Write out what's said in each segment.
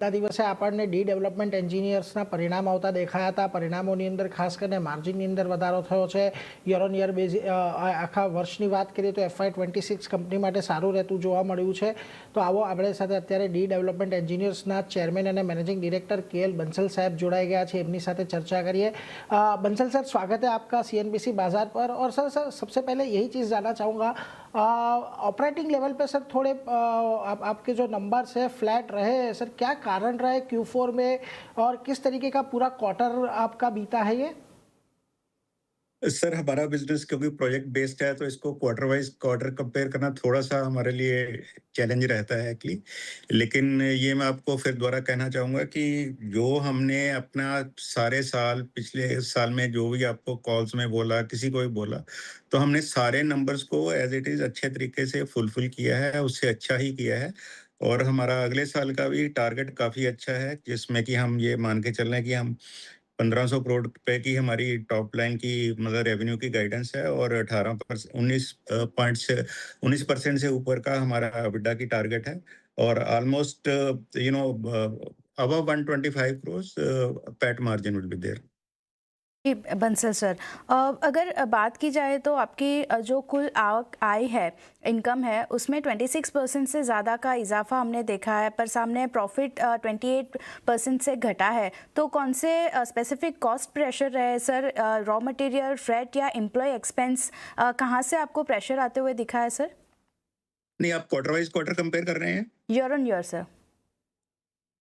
આ દિવસે આપણને ડેવલપમેન્ટ એન્જિનિયર્સના પરિણામ આવતા દેખાયા હતા. પરિણામોની અંદર ખાસ કરીને માર્જિનની અંદર વધારો થયો છે. યર ઓન યર બેઝ આખા વર્ષની વાત કરીએ તો FY26 કંપની માટે સારું રહેતું જોવા મળ્યું છે. તો આવો આપણી સાથે અત્યારે ડેવલપમેન્ટ એન્જિનિયર્સના ચેરમેન અને મેનેજિંગ डायरेक्टर KL बंसल साहब जोड़ाए गया है. एमनी साथे चर्चा करिए. बंसल सर, स्वागत है आपका CNBC बाजार पर. और सर सबसे पहले यही चीज़ जानना चाहूँगा, ऑपरेटिंग लेवल पे सर थोड़े आपके जो नंबर्स है फ्लैट रहे, सर क्या कारण रहे Q4 में और किस तरीके का पूरा क्वार्टर आपका बीता है ये? सर, हमारा बिजनेस क्योंकि प्रोजेक्ट बेस्ड है तो इसको क्वार्टर वाइज क्वार्टर कंपेयर करना थोड़ा सा हमारे लिए चैलेंज रहता है एक्चुअली। लेकिन ये मैं आपको फिर दोबारा कहना चाहूँगा कि जो हमने अपना सारे साल पिछले साल में जो भी आपको कॉल्स में बोला, किसी को भी बोला, तो हमने सारे नंबर्स को एज इट इज़ अच्छे तरीके से फुलफिल किया है, उससे अच्छा ही किया है। और हमारा अगले साल का भी टारगेट काफ़ी अच्छा है, जिसमें कि हम ये मान के चल रहे हैं कि हम 1500 करोड़ रुपए की हमारी टॉप लाइन की मतलब रेवेन्यू की गाइडेंस है और 19% से ऊपर का हमारा EBITDA की टारगेट है और almost above 125 crores PAT margin will be there. जी बंसल सर, अगर बात की जाए तो आपकी जो कुल आवक आय है, इनकम है, उसमें 26% से ज़्यादा का इजाफा हमने देखा है, पर सामने प्रॉफिट 28% से घटा है. तो कौन से स्पेसिफिक कॉस्ट प्रेशर रहे सर? रॉ मटेरियल, फ्रेट या एम्प्लॉय एक्सपेंस, कहाँ से आपको प्रेशर आते हुए दिखा है सर? नहीं, आप क्वार्टर वाइज क्वार्टर कंपेयर कर रहे हैं? Year on year sir.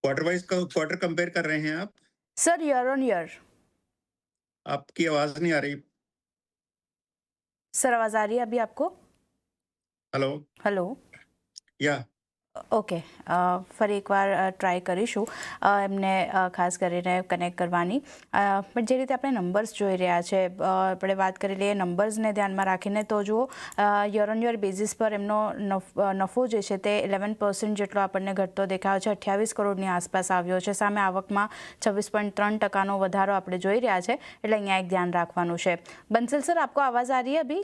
Quarter wise quarter compare कर रहे हैं आप? Sir year on year. आपकी आवाज नहीं आ रही। सर आवाज़ आ रही है अभी आपको? Hello hello. या ઓકે, ફરી એકવાર ટ્રાય કરીશું એમને ખાસ કરીને કનેક્ટ કરવાની. પણ જે રીતે આપણે નંબર્સ જોઈ રહ્યા છે, આપણે વાત કરી લઈએ નંબર્સને ધ્યાનમાં રાખીને, તો જુઓ યર ઓન યર બેઝિસ પર એમનો નફો જે છે તે 11% જેટલો આપણને ઘટતો દેખાયો છે, 28 કરોડની આસપાસ આવ્યો છે. સામે આવકમાં 26.3% વધારો આપણે જોઈ રહ્યા છે, એટલે અહીંયા એક ધ્યાન રાખવાનું છે. બંसल सर, आपको आवाज़ आ रही है अभी?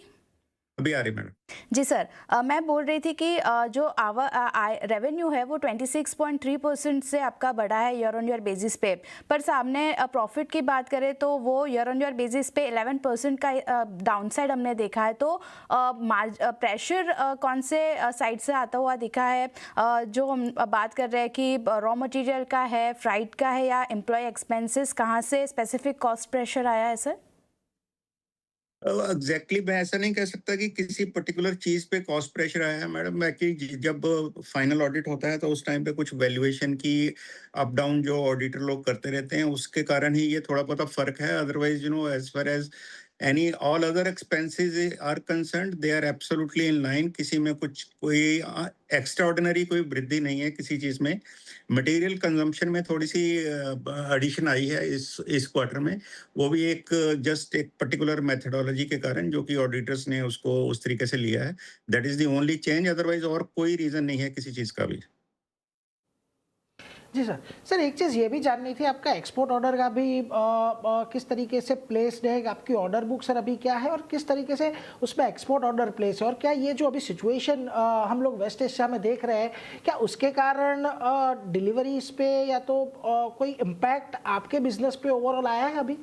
अभी आ रही मैडम। जी सर, मैं बोल रही थी कि जो रेवेन्यू है वो 26.3% से आपका बढ़ा है ईयर ऑन ईयर बेसिस पे, पर सामने प्रॉफिट की बात करें तो वो ईयर ऑन ईयर बेसिस पे 11% का डाउनसाइड हमने देखा है. तो प्रेशर कौन से साइड से आता हुआ दिखा है? जो हम बात कर रहे हैं कि रॉ मटेरियल का है, फ्राइट का है, या एम्प्लॉय एक्सपेंसेस, कहाँ से स्पेसिफिक कॉस्ट प्रेशर आया है सर? एग्जैक्टली मैं ऐसा नहीं कह सकता कि किसी पर्टिकुलर चीज पे कॉस्ट प्रेशर आया है मैडम। एक्चुअली जब फाइनल ऑडिट होता है तो उस टाइम पे कुछ वैल्यूएशन की अप डाउन जो ऑडिटर लोग करते रहते हैं, उसके कारण ही ये थोड़ा बहुत फर्क है। Otherwise as far as any all other expenses are concerned, they are absolutely in line. किसी में कुछ कोई एक्स्ट्रा ऑर्डिनरी कोई वृद्धि नहीं है किसी चीज में। मटेरियल कंजम्पशन में थोड़ी सी एडिशन आई है इस क्वार्टर में, वो भी एक जस्ट एक पर्टिकुलर मेथडोलॉजी के कारण जो कि ऑडिटर्स ने उसको उस तरीके से लिया है। That is the only change, otherwise और कोई रीजन नहीं है किसी चीज का भी। जी सर. सर एक चीज़ ये भी जाननी थी, आपका एक्सपोर्ट ऑर्डर का भी किस तरीके से प्लेस्ड है? आपकी ऑर्डर बुक सर अभी क्या है और किस तरीके से उसमें एक्सपोर्ट ऑर्डर प्लेस है? और क्या ये जो अभी सिचुएशन हम लोग वेस्ट एशिया में देख रहे हैं, क्या उसके कारण डिलीवरीज पे या तो कोई इम्पैक्ट आपके बिजनेस पे ओवरऑल आया है अभी?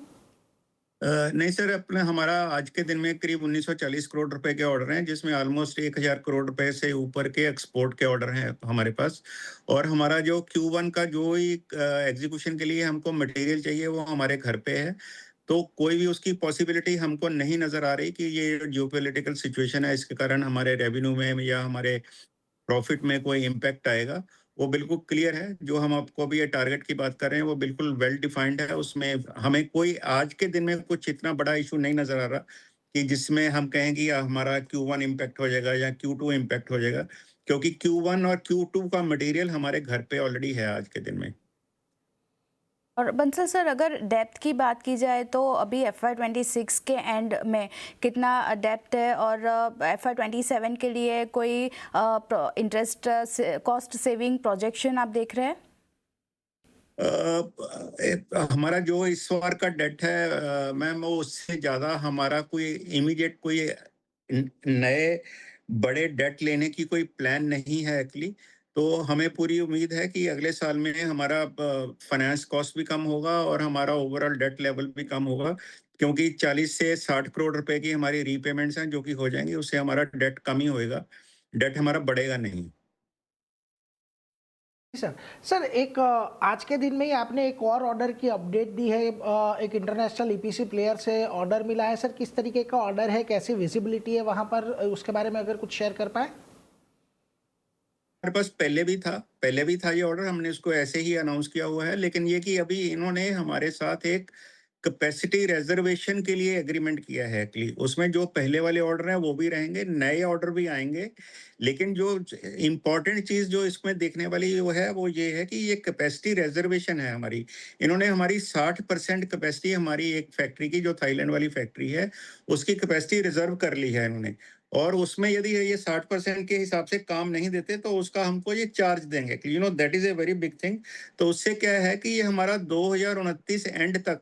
नहीं सर, अपने हमारा आज के दिन में करीब 1940 करोड़ रुपए के ऑर्डर हैं, जिसमें ऑलमोस्ट 1000 करोड़ रुपए से ऊपर के एक्सपोर्ट के ऑर्डर हैं हमारे पास। और हमारा जो Q1 का जो ही एग्जीक्यूशन के लिए हमको मटेरियल चाहिए वो हमारे घर पे है। तो कोई भी उसकी पॉसिबिलिटी हमको नहीं नजर आ रही कि ये जियोपॉलिटिकल सिचुएशन है इसके कारण हमारे रेवेन्यू में या हमारे प्रॉफिट में कोई इम्पैक्ट आएगा। वो बिल्कुल क्लियर है। जो हम आपको अभी ये टारगेट की बात कर रहे हैं वो बिल्कुल वेल डिफाइंड है। उसमें हमें कोई आज के दिन में कुछ इतना बड़ा इशू नहीं नजर आ रहा कि जिसमें हम कहें कि हमारा Q1 इम्पैक्ट हो जाएगा या Q2 इम्पैक्ट हो जाएगा, क्योंकि Q1 और Q2 का मटेरियल हमारे घर पे ऑलरेडी है आज के दिन में। और बंसल सर, अगर डेप्थ की बात की जाए तो अभी FY26 के एंड में कितना डेप्थ है, और FY27 के लिए कोई इंटरेस्ट कॉस्ट सेविंग प्रोजेक्शन आप देख रहे हैं? हमारा जो इस बार का डेट है मैम, वो उससे ज्यादा हमारा कोई इमीडिएट कोई नए बड़े डेट लेने की कोई प्लान नहीं है एक्चुअली। तो हमें पूरी उम्मीद है कि अगले साल में हमारा फाइनेंस कॉस्ट भी कम होगा और हमारा ओवरऑल डेट लेवल भी कम होगा, क्योंकि 40 से 60 करोड़ रुपए की हमारी रीपेमेंट्स हैं जो कि हो जाएंगी, उससे हमारा डेट कम ही होएगा, डेट हमारा बढ़ेगा नहीं। जी सर। सर एक आज के दिन में ही आपने एक और ऑर्डर की अपडेट दी है, एक इंटरनेशनल ईपीसी प्लेयर से ऑर्डर मिला है। सर किस तरीके का ऑर्डर है, कैसी विजिबिलिटी है वहाँ पर, उसके बारे में अगर कुछ शेयर कर पाए? हमारे पास पहले भी था ये ऑर्डर, हमने इसको ऐसे ही अनाउंस किया हुआ है, लेकिन ये कि अभी इन्होंने हमारे साथ एक कैपेसिटी रिजर्वेशन के लिए एग्रीमेंट किया है कि उसमें जो पहले वाले ऑर्डर हैं वो भी रहेंगे, नए ऑर्डर भी आएंगे। लेकिन जो इम्पोर्टेंट चीज जो इसमें देखने वाली वो ये है कि ये कैपेसिटी रिजर्वेशन है हमारी। इन्होंने हमारी 60% कैपेसिटी, हमारी एक फैक्ट्री की जो थाईलैंड वाली फैक्ट्री है उसकी कैपेसिटी रिजर्व कर ली है इन्होंने, और उसमें यदि ये 60% के हिसाब से काम नहीं देते तो उसका हमको ये चार्ज देंगे, that is a very big thing. तो उससे क्या है कि ये हमारा 2029 एंड तक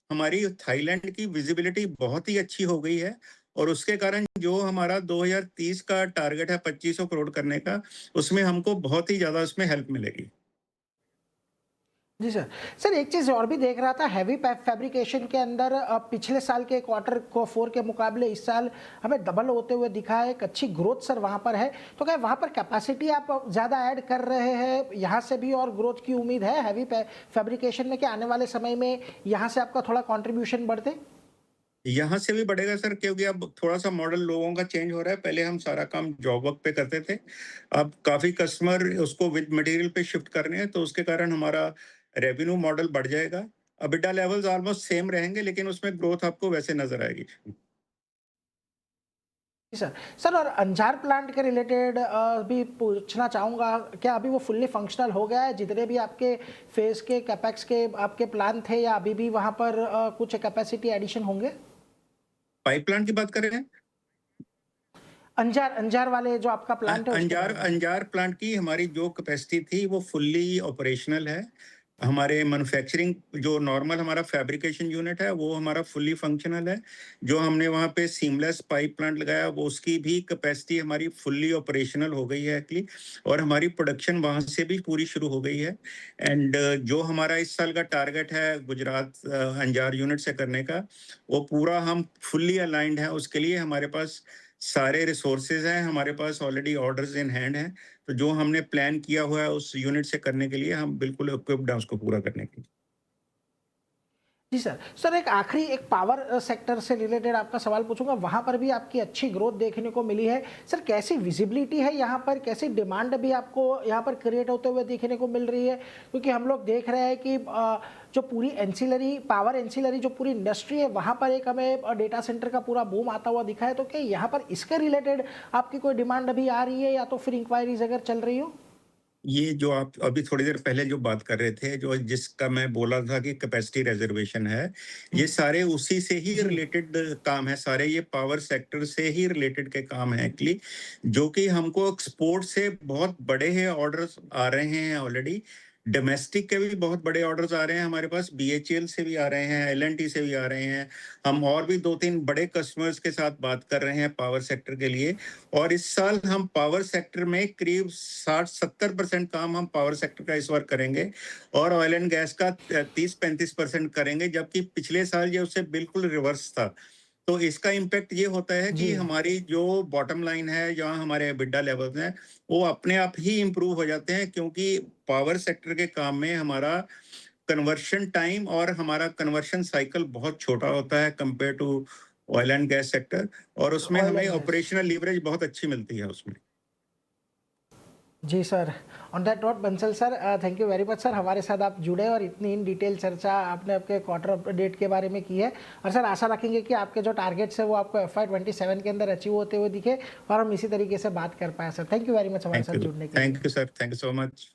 हमारी थाईलैंड की विजिबिलिटी बहुत ही अच्छी हो गई है, और उसके कारण जो हमारा 2030 का टारगेट है 2500 करोड़ करने का, उसमें हमको बहुत ही ज्यादा उसमें हेल्प मिलेगी। जी सर। सर एक चीज़ और भी देख रहा था, हैवी फैब्रिकेशन के अंदर पिछले साल के क्वार्टर को 4 के मुकाबले इस साल हमें डबल होते हुए दिखा है, एक अच्छी ग्रोथ सर वहाँ पर है। तो क्या वहाँ पर कैपेसिटी आप ज़्यादा ऐड कर रहे हैं, यहाँ से भी और ग्रोथ की उम्मीद है हैवी फैब्रिकेशन में, कि आने वाले समय में यहाँ से आपका थोड़ा कॉन्ट्रीब्यूशन बढ़ते? यहाँ से भी बढ़ेगा सर, क्योंकि अब थोड़ा सा मॉडल लोगों का चेंज हो रहा है। पहले हम सारा काम जॉब वर्क पे करते थे, अब काफी कस्टमर उसको विद मटेरियल पे शिफ्ट कर रहे हैं, तो उसके कारण हमारा रेवेन्यू मॉडल बढ़ जाएगा। अबिडा लेवल्स ऑलमोस्ट सेम रहेंगे, लेकिन उसमें ग्रोथ आपको वैसे नजर आएगी। जी सर। सर और अंजार प्लांट के रिलेटेड भी पूछना चाहूँगा, क्या अभी वो फुल्ली फंक्शनल हो गया है? जितने भी आपके फेज के कैपेक्स के आपके प्लान थे, या अभी भी वहाँ पर कुछ कैपेसिटी एडिशन होंगे? पाइपलाइन की बात कर रहे हैं? अंजार अंजार वाले जो आपका प्लांट है उसके अंजार बारे में। अंजार प्लांट की हमारी जो कैपेसिटी थी वो फुल्ली ऑपरेशनल है। हमारे मैन्युफैक्चरिंग जो नॉर्मल हमारा फैब्रिकेशन यूनिट है वो हमारा फुल्ली फंक्शनल है। जो हमने वहाँ पे सीमलेस पाइप प्लांट लगाया वो उसकी भी कैपेसिटी हमारी फुल्ली ऑपरेशनल हो गई है एक्चुअली, और हमारी प्रोडक्शन वहाँ से भी पूरी शुरू हो गई है। एंड जो हमारा इस साल का टारगेट है गुजरात अंजार यूनिट से करने का, वो पूरा हम फुल्ली अलाइंड है। उसके लिए हमारे पास सारे रिसोर्सेज हैं, हमारे पास ऑलरेडी ऑर्डर्स इन हैंड हैं। तो जो हमने प्लान किया हुआ है उस यूनिट से करने के लिए हम बिल्कुल इक्विप्ड हैं उसको पूरा करने के लिए। जी सर। सर एक आखिरी एक पावर सेक्टर से रिलेटेड आपका सवाल पूछूंगा, वहाँ पर भी आपकी अच्छी ग्रोथ देखने को मिली है। सर कैसी विजिबिलिटी है यहाँ पर, कैसी डिमांड भी आपको यहाँ पर क्रिएट होते हुए देखने को मिल रही है? क्योंकि हम लोग देख रहे हैं कि जो पूरी एंसिलरी पावर एंसिलरी जो पूरी इंडस्ट्री है वहाँ पर एक हमें डेटा सेंटर का पूरा बूम आता हुआ दिखा है। तो क्या यहाँ पर इसके रिलेटेड आपकी कोई डिमांड अभी आ रही है, या तो फिर इंक्वायरीज अगर चल रही हो? ये जो आप अभी थोड़ी देर पहले जो बात कर रहे थे, जो जिसका मैं बोला था कि कैपेसिटी रिजर्वेशन है, ये सारे उसी से ही जी। रिलेटेड काम है। सारे ये पावर सेक्टर से ही रिलेटेड के काम है एक्चुअली, जो कि हमको एक्सपोर्ट से बहुत बड़े हैं ऑर्डर्स आ रहे हैं ऑलरेडी। डोमेस्टिक के भी बहुत बड़े ऑर्डर्स आ रहे हैं हमारे पास, बीएचईएल से भी आ रहे हैं, एलएनटी से भी आ रहे हैं। हम और भी 2-3 बड़े कस्टमर्स के साथ बात कर रहे हैं पावर सेक्टर के लिए। और इस साल हम पावर सेक्टर में करीब 60-70% काम हम पावर सेक्टर का इस बार करेंगे, और ऑयल एंड गैस का 30-35% करेंगे, जबकि पिछले साल ये उससे बिल्कुल रिवर्स था। तो इसका इम्पैक्ट ये होता है कि जी। हमारी जो बॉटम लाइन है, जहाँ हमारे एबिडा लेवल्स हैं, वो अपने आप ही इम्प्रूव हो जाते हैं, क्योंकि पावर सेक्टर के काम में हमारा कन्वर्शन टाइम और हमारा कन्वर्शन साइकिल बहुत छोटा होता है compare to oil and gas sector, और उसमें ऑयल हमें एंड गैस। ऑपरेशनल लीवरेज बहुत अच्छी मिलती है उसमें। जी sir. On that note Bansal sir, thank you very much sir, हमारे साथ आप जुड़े और इतनी इन डिटेल चर्चा आपने आपके क्वार्टर अपडेट के बारे में की है। और सर आशा रखेंगे कि आपके जो टारगेट्स है वो आपको FY27 के अंदर अचीव होते हुए दिखे और हम इसी तरीके से बात कर पाए। Sir thank you very much हमारे साथ जुड़ने के लिए। Thank you sir, thank you so much.